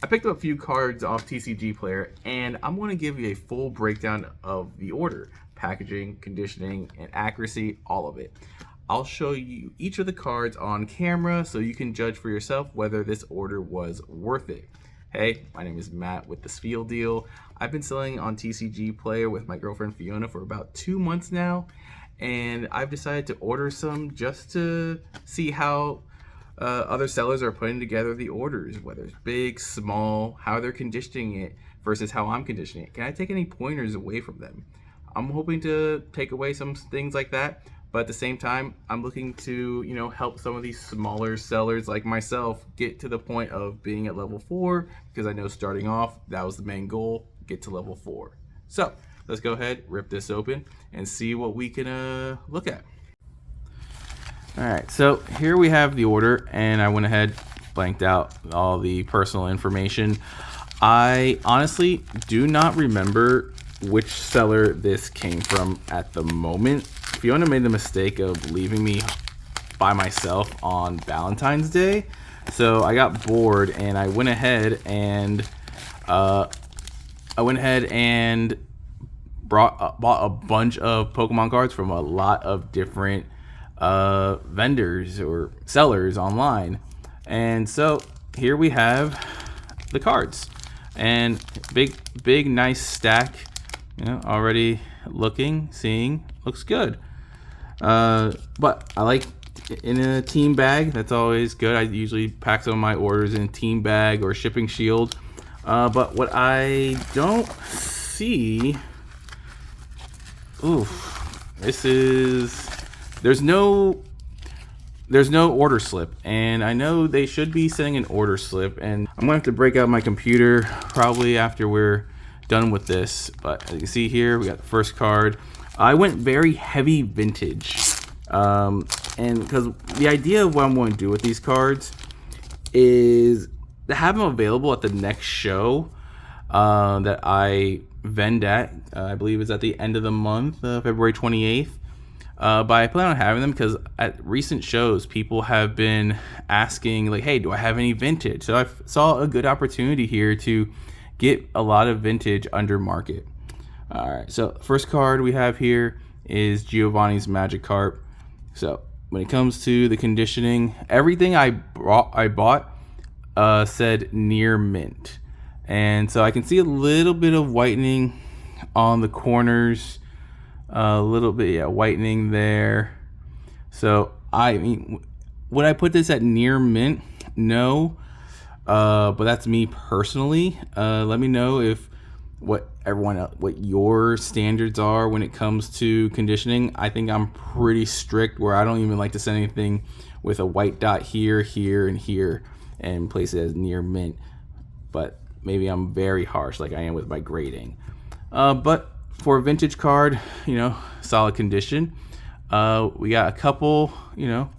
I picked up a few cards off TCGplayer, and I'm going to give you a full breakdown of the order, packaging, conditioning, and accuracy, all of it. I'll show you each of the cards on camera so you can judge for yourself whether this order was worth it. Hey, my name is Matt with the Spiel Deal. I've been selling on TCGplayer with my girlfriend Fiona for about 2 months now, and I've decided to order some just to see how other sellers are putting together the orders, whether it's big, small, how they're conditioning it versus how I'm conditioning it. Can I take any pointers away from them? I'm hoping to take away some things like that, but at the same time, I'm looking to, help some of these smaller sellers like myself get to the point of being at level 4, because I know starting off, that was the main goal, get to level 4. So let's go ahead, rip this open, and see what we can look at. All right, so here we have the order, and I went ahead, blanked out all the personal information. I honestly do not remember which seller this came from at the moment. Fiona made the mistake of leaving me by myself on Valentine's Day, so I got bored and I went ahead and bought a bunch of Pokemon cards from a lot of different vendors or sellers online. And so here we have the cards, and big nice stack, already seeing looks good. But I like in a team bag. That's always good. I usually pack some of my orders in a team bag or shipping shield. But what I don't see, there's no order slip, and I know they should be sending an order slip, and I'm gonna have to break out my computer probably after we're done with this. But as you can see here, we got the first card. I went very heavy vintage, and because the idea of what I'm going to do with these cards is to have them available at the next show that I vend at. I believe it's at the end of the month, February 28th. But I plan on having them because at recent shows, people have been asking, like, hey, do I have any vintage? So I saw a good opportunity here to get a lot of vintage under market. All right, so first card we have here is Giovanni's Magikarp. So when it comes to the conditioning, everything I bought said near mint. And so I can see a little bit of whitening on the corners, a little bit, whitening there. So I mean, would I put this at near mint? No, but that's me personally. Let me know what your standards are when it comes to conditioning. I think I'm pretty strict, where I don't even like to send anything with a white dot here, and here, and place it as near mint. But maybe I'm very harsh, like I am with my grading. But for a vintage card, solid condition. We got a couple, Blaine's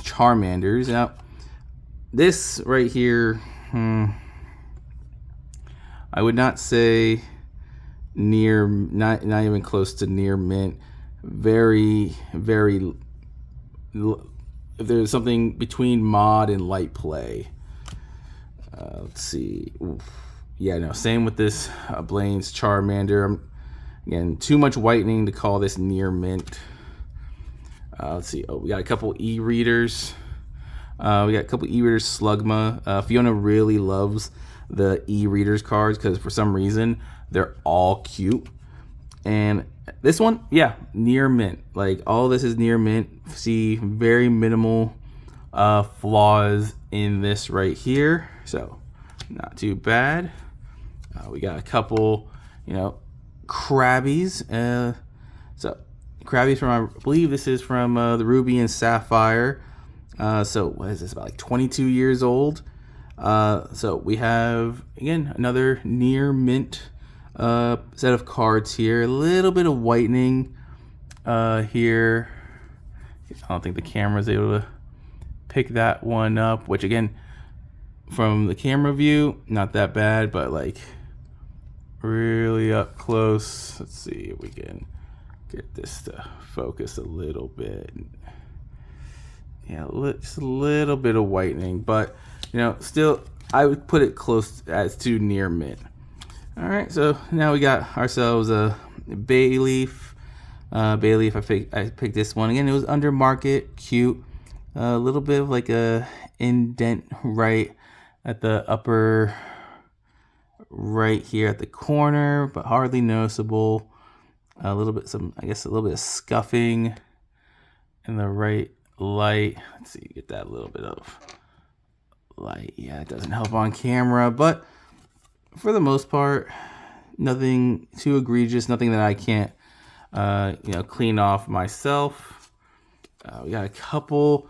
Charmanders. Now, this right here, I would not say not even close to near mint. Very, very, if there's something between mod and light play. Let's see. Oof. Yeah, no, same with this Blaine's Charmander. Again, too much whitening to call this near mint. Let's see. We got a couple e-readers. Slugma. Fiona really loves the e-readers cards because for some reason they're all cute. And this one, yeah, near mint. Like, all this is near mint. See very minimal flaws in this right here. So not too bad. We got a couple, Krabbies. So Krabbies from, I believe this is from the Ruby and Sapphire. So what is this, about like 22 years old? So we have, again, another near mint set of cards here. A little bit of whitening here. I don't think the camera's able to pick that one up, which again, from the camera view, not that bad, but like really up close. Let's see if we can get this to focus a little bit. Yeah, just a little bit of whitening, but still I would put it close as to near mint. All right, so now we got ourselves a bay leaf. Bay leaf, I picked this one again. It was under market, cute. A little bit of like a indent right at the upper right here at the corner, but hardly noticeable. A little bit, I guess a little bit of scuffing in the right light. Let's see, get that little bit of light. Yeah, it doesn't help on camera, but for the most part, nothing too egregious, nothing that I can't, clean off myself. We got a couple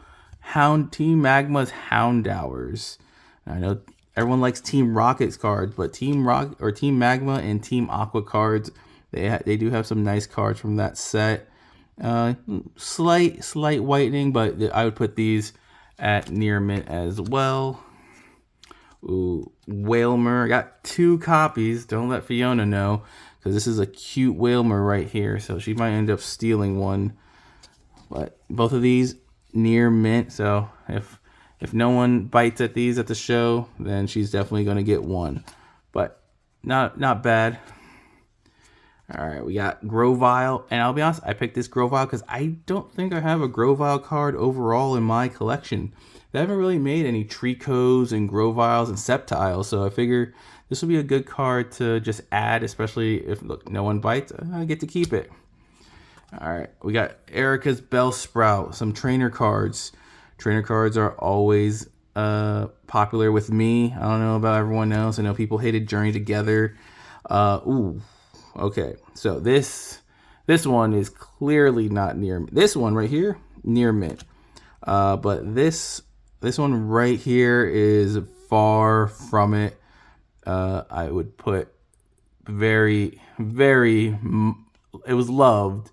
Team Magma's Hound Hours. I know everyone likes Team Rocket's cards, but Team Magma and Team Aqua cards, they do have some nice cards from that set. Slight whitening, but I would put these at near mint as well. Ooh, Whalmer. I got 2 copies. Don't let Fiona know, because this is a cute Whalmer right here, so she might end up stealing one. But both of these near mint, so if no one bites at these at the show, then she's definitely going to get one. But not bad. All right, we got Grovyle, and I'll be honest, I picked this Grovyle because I don't think I have a Grovyle card overall in my collection. They haven't really made any Tricos and Groviles and Sceptiles, so I figure this will be a good card to just add, especially if, look, no one bites, I get to keep it. All right, we got Erica's Bellsprout, some trainer cards. Trainer cards are always popular with me. I don't know about everyone else. I know people hated Journey Together. Okay, so this one is clearly not near. This one right here, near mint. But this one right here is far from it. I would put very, very. It was loved,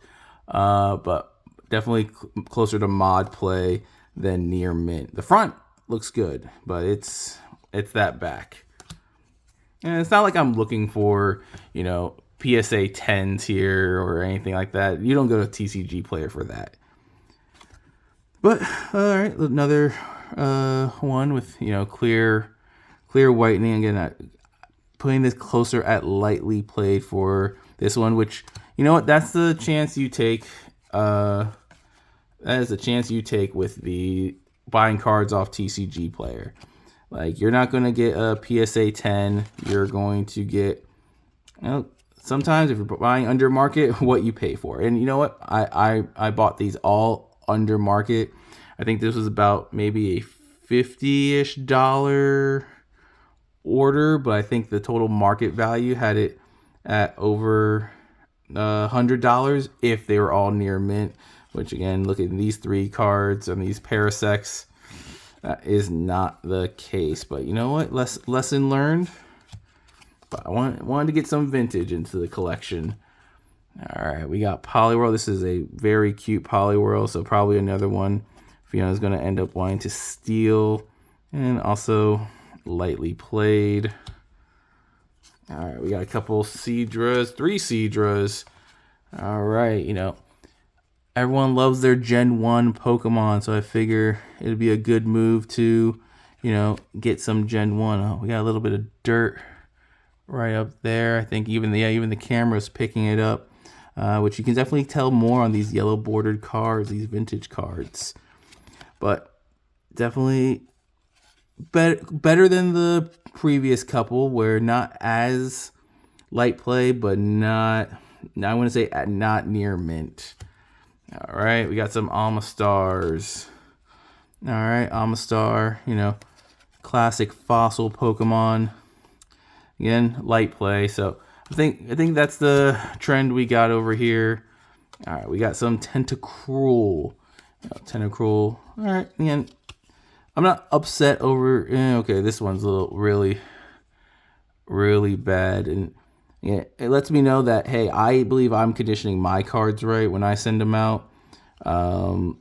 but definitely closer to mod play than near mint. The front looks good, but it's that back. And it's not like I'm looking for, PSA 10s here or anything like that. You don't go to TCGplayer for that. But all right, another one with clear whitening. Again, putting this closer at lightly played for this one, which that's the chance you take. That is the chance you take with the buying cards off TCGplayer. Like, you're not going to get a PSA 10. You're going to get, sometimes if you're buying under market, what you pay for. And you know what? I bought these all under market. I think this was about maybe a $50-ish order, but I think the total market value had it at over $100 if they were all near mint. Which, again, look at these 3 cards and these Parasects. That is not the case. But you know what? Lesson learned. But I wanted to get some vintage into the collection. All right, we got Poliwhirl. This is a very cute Poliwhirl, so probably another one Fiona's going to end up wanting to steal. And also lightly played. All right, we got a couple Seadras, 3 Seadras. All right, everyone loves their Gen 1 Pokemon, so I figure it'd be a good move to, get some Gen 1. Oh, we got a little bit of dirt right up there. I think even the camera's picking it up, which you can definitely tell more on these yellow bordered cards, these vintage cards. But definitely better than the previous couple, where not as light play, but not, I want to say not near mint. All right, we got some Almastars. All right, Almastar, classic fossil Pokemon. Again, light play. So I think that's the trend we got over here. All right, we got some Tentacruel. Tentacruel. All right, again, I'm not upset over. Okay, this one's a little really bad, and it lets me know that, hey, I believe I'm conditioning my cards right when I send them out. And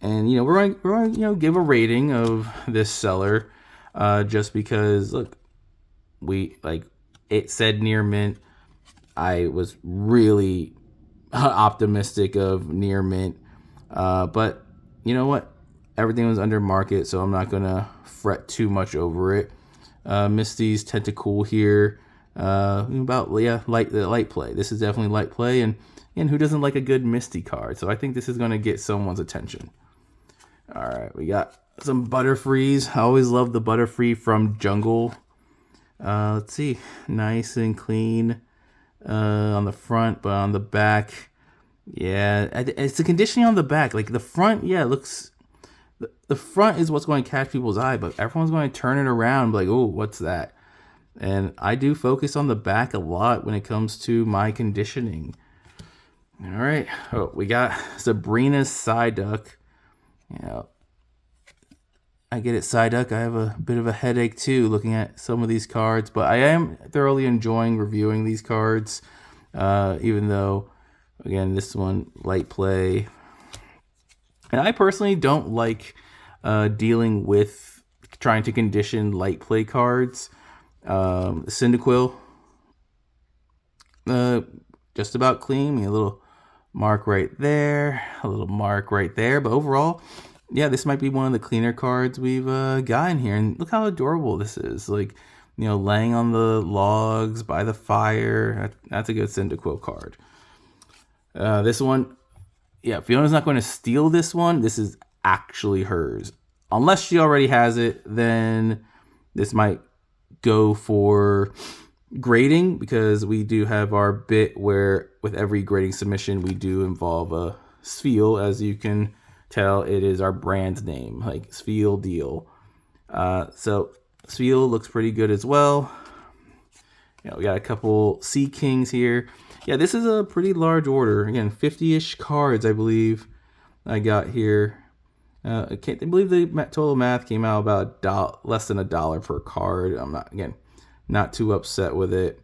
we're going to give a rating of this seller, just because, look, it said near mint. I was really optimistic of near mint, but you know what? Everything was under market, so I'm not gonna fret too much over it. Misty's Tentacool here. Light play. This is definitely light play, and who doesn't like a good Misty card? So I think this is going to get someone's attention. All right, we got some Butterfrees. I always love the Butterfree from Jungle. Let's see, nice and clean on the front, but on the back, yeah, it's the conditioning on the back. Like the front, yeah, it looks. The front is what's going to catch people's eye, but everyone's going to turn it around and be like, oh, what's that? And I do focus on the back a lot when it comes to my conditioning. All right. Oh, we got Sabrina's Psyduck. I get it, Psyduck. I have a bit of a headache too looking at some of these cards, but I am thoroughly enjoying reviewing these cards, even though, again, this one, light play. And I personally don't like dealing with trying to condition light play cards. Cyndaquil, just about clean. A little mark right there, a little mark right there. But overall, yeah, this might be one of the cleaner cards we've got in here. And look how adorable this is. Like, laying on the logs by the fire. That's a good Cyndaquil card. This one, yeah, Fiona's not going to steal this one. This is actually hers. Unless she already has it, then this might go for grading, because we do have our bit where with every grading submission we do involve a Spheal. As you can tell, it is our brand name, like Spheal Deal. So Spheal looks pretty good as well. We got a couple Sea Kings here. Yeah, this is a pretty large order. Again, 50-ish cards, I believe, I got here. I believe the total math came out about less than $1 per card. I'm not too upset with it.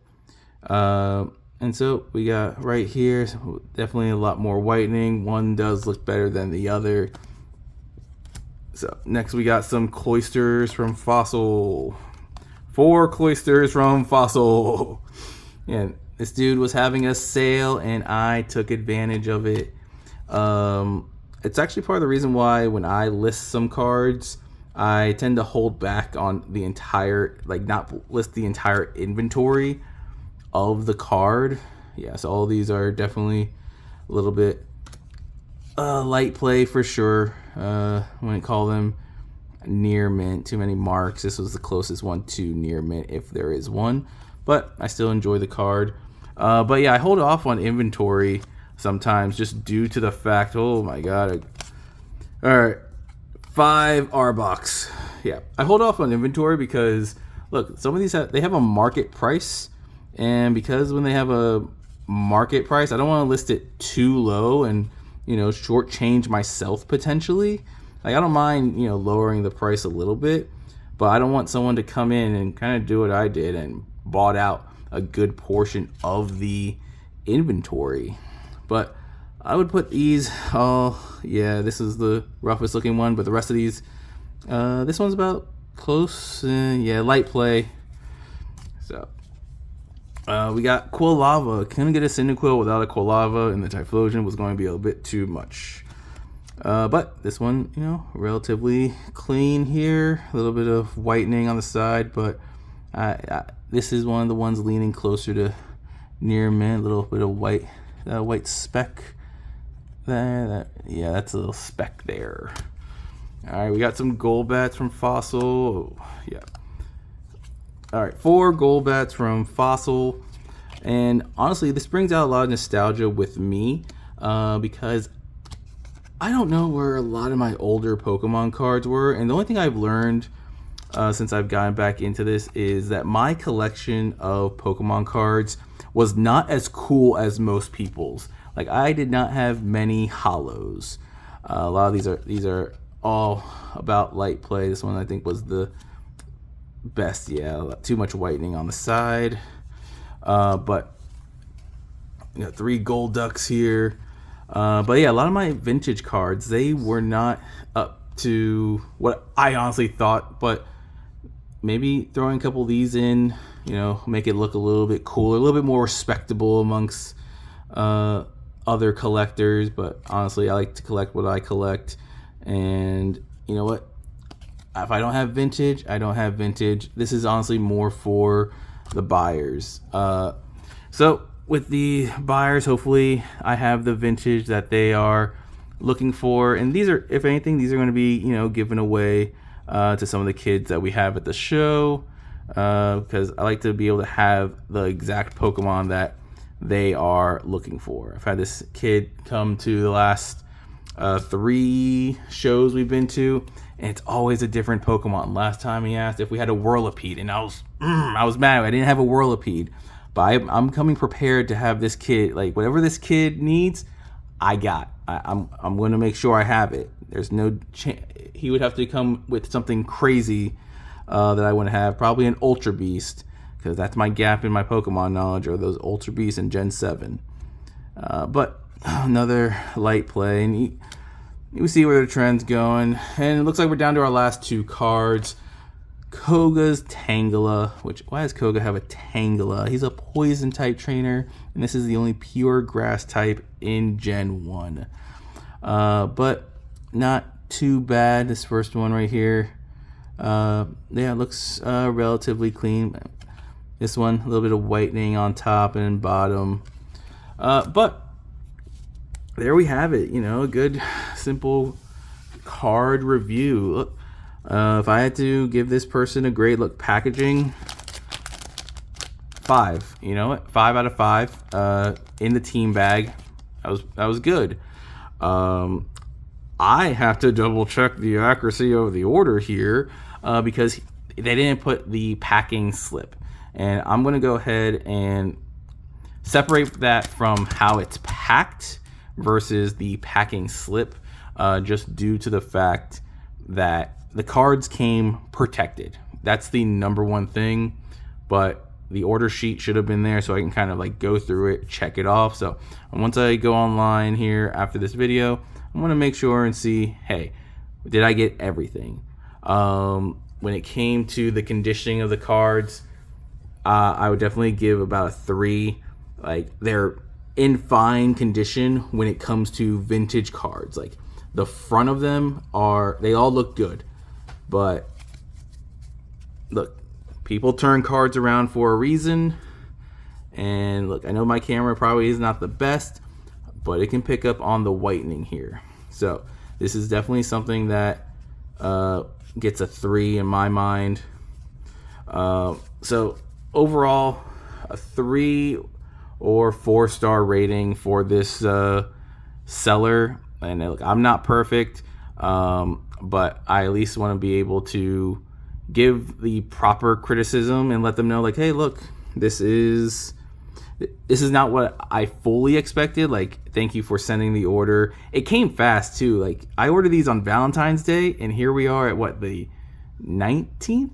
And so we got right here, definitely a lot more whitening. One does look better than the other. So next we got some Cloisters from Fossil. 4 Cloisters from Fossil. And this dude was having a sale, and I took advantage of it. It's actually part of the reason why when I list some cards, I tend to hold back on the entire, not list the entire inventory of the card. Yeah, so all these are definitely a little bit light play for sure. When I call them near mint, too many marks. This was the closest one to near mint, if there is one. But I still enjoy the card. But yeah, I hold off on inventory sometimes just due to the fact, oh my god. All right, 5 Arbok. Yeah, I hold off on inventory because, look, some of these they have a market price. And because when they have a market price, I don't want to list it too low and, shortchange myself potentially. Like, I don't mind, lowering the price a little bit, but I don't want someone to come in and kind of do what I did and bought out a good portion of the inventory. But I would put these, this is the roughest looking one, but the rest of these, this one's about close, light play. So, we got Quilava. Couldn't get a Cyndaquil without a Quilava, and the Typhlosion was going to be a bit too much. But this one, relatively clean here. A little bit of whitening on the side, but this is one of the ones leaning closer to near mint. A little bit of white speck there. That's a little speck there. All right, we got some Golbats from Fossil. Yeah. All right, 4 Golbats from Fossil. And honestly, this brings out a lot of nostalgia with me because I don't know where a lot of my older Pokemon cards were. And the only thing I've learned since I've gotten back into this is that my collection of Pokemon cards was not as cool as most people's. Like, I did not have many hollows. A lot of these are all about light play. This one I think was the best. Yeah, too much whitening on the side. But 3 Gold Ducks here. But yeah, a lot of my vintage cards, they were not up to what I honestly thought, but maybe throwing a couple of these in, make it look a little bit cooler, a little bit more respectable amongst other collectors. But honestly, I like to collect what I collect, and you know what? if I don't have vintage, I don't have vintage. This is honestly more for the buyers. So with the buyers, hopefully I have the vintage that they are looking for. And these are, if anything, these are going to be, given away to some of the kids that we have at the show. Because I like to be able to have the exact Pokemon that they are looking for. I've had this kid come to the last 3 shows we've been to, and it's always a different Pokemon. Last time he asked if we had a Whirlipede, and I was mad I didn't have a Whirlipede. But I'm coming prepared to have this kid, like whatever this kid needs, I got. I'm going to make sure I have it. There's no chance he would have to come with something crazy that I wouldn't have. Probably an Ultra Beast, because that's my gap in my Pokemon knowledge, or those Ultra Beasts in Gen 7. But another light play, and you see where the trend's going. And it looks like we're down to our last 2 cards. Koga's Tangela, why does Koga have a Tangela? He's a poison type trainer, and this is the only pure grass type in Gen 1. But not too bad, this first one right here. Yeah, it looks relatively clean. This one, a little bit of whitening on top and bottom. But there we have it, a good, simple card review. Look, if I had to give this person a grade, look, packaging, 5. You know what? 5 out of 5. In the team bag, that was good. I have to double check the accuracy of the order here because they didn't put the packing slip, and I'm gonna go ahead and separate that from how it's packed versus the packing slip, just due to the fact that the cards came protected. That's the number one thing, but the order sheet should have been there so I can kind of like go through it, check it off. So once I go online here after this video, I'm gonna make sure and see, hey, did I get everything? When it came to the conditioning of the cards, I would definitely give about a 3. Like, they're in fine condition when it comes to vintage cards. Like, the front of them they all look good, but look, people turn cards around for a reason. And look, I know my camera probably is not the best, but it can pick up on the whitening here. So this is definitely something that gets a 3 in my mind. So overall, a 3 or 4-star rating for this seller. And look, I'm not perfect, but I at least want to be able to give the proper criticism and let them know, like, hey, look, this is not what I fully expected. Like, thank you for sending the order. It came fast too. Like, I ordered these on Valentine's Day, and here we are at what, the 19th?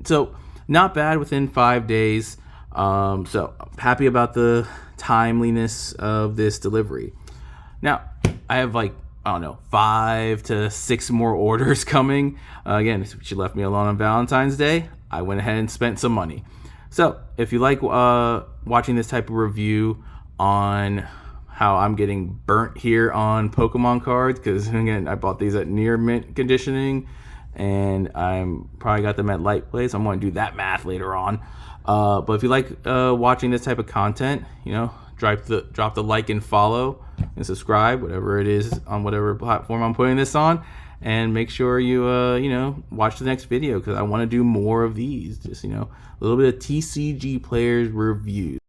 So not bad within 5 days. So happy about the timeliness of this delivery. Now, I have like, I don't know, 5 to 6 more orders coming. Again, she left me alone on Valentine's Day. I went ahead and spent some money. So if you like watching this type of review on how I'm getting burnt here on Pokemon cards, because again, I bought these at near mint conditioning, and I'm probably got them at light play, so I'm going to do that math later on. But if you like watching this type of content, drop the like and follow and subscribe, whatever it is on whatever platform I'm putting this on, and make sure you watch the next video, because I want to do more of these. Just a little bit of TCG Players reviews.